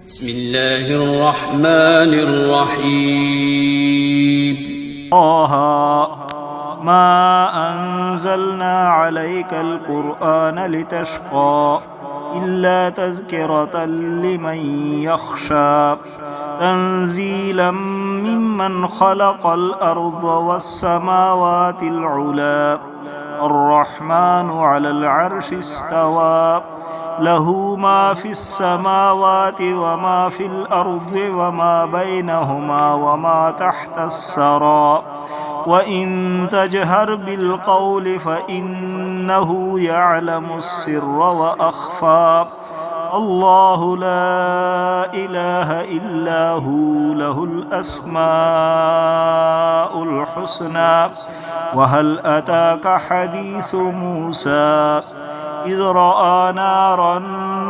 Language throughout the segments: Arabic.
بسم الله الرحمن الرحيم. طه ما أنزلنا عليك القرآن لتشقى إلا تذكرة لمن يخشى تنزيلا ممن خلق الأرض والسماوات العلى الرحمن على العرش استوى له ما في السماوات وما في الأرض وما بينهما وما تحت الثرى وإن تجهر بالقول فإنه يعلم السر وأخفى الله لا إله إلا هو له الأسماء الحسنى وهل أتاك حديث موسى إذ رأى نارا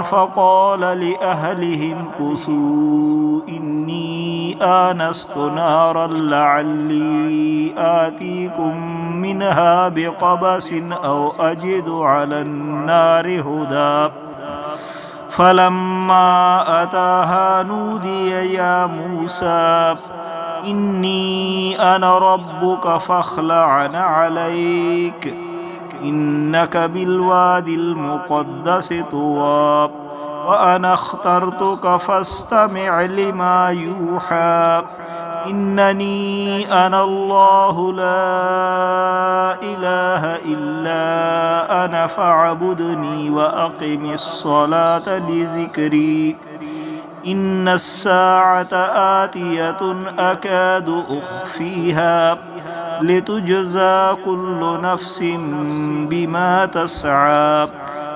فقال لأهلهم كثوا إني آنست نارا لعلي آتيكم منها بقبس أو أجد على النار هدى فلما أتاها نودي يا موسى إني أنا ربك فاخلع عليك إنك بالوادي المقدس طوى وأنا اخترتك فاستمع لما يوحى إنني أنا الله لا إله إلا أنا فاعبدني وأقم الصلاة لذكري إن الساعة آتية أكاد أخفيها لتجزى كل نفس بما تسعى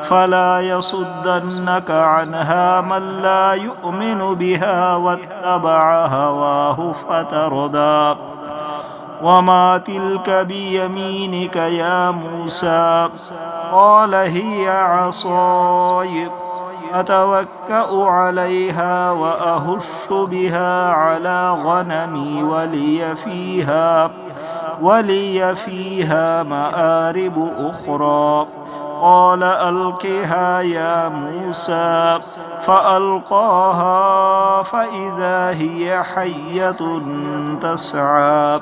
فلا يصدنك عنها من لا يؤمن بها واتبع هواه فتردى وما تلك بيمينك يا موسى قال هي عصاي أتوكأ عليها وأهش بها على غنمي ولي فيها مآرب أخرى قال ألقها يا موسى فألقاها فإذا هي حية تسعى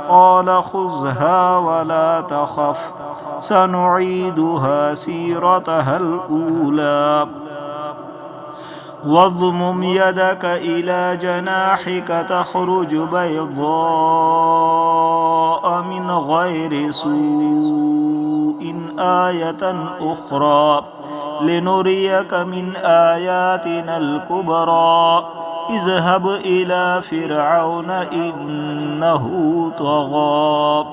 قال خذها ولا تخف سنعيدها سيرتها الأولى واضمم يدك إلى جناحك تخرج بيضاء من غير سوء آية أخرى لنريك من آياتنا الكبرى اذهب إلى فرعون إنه طغى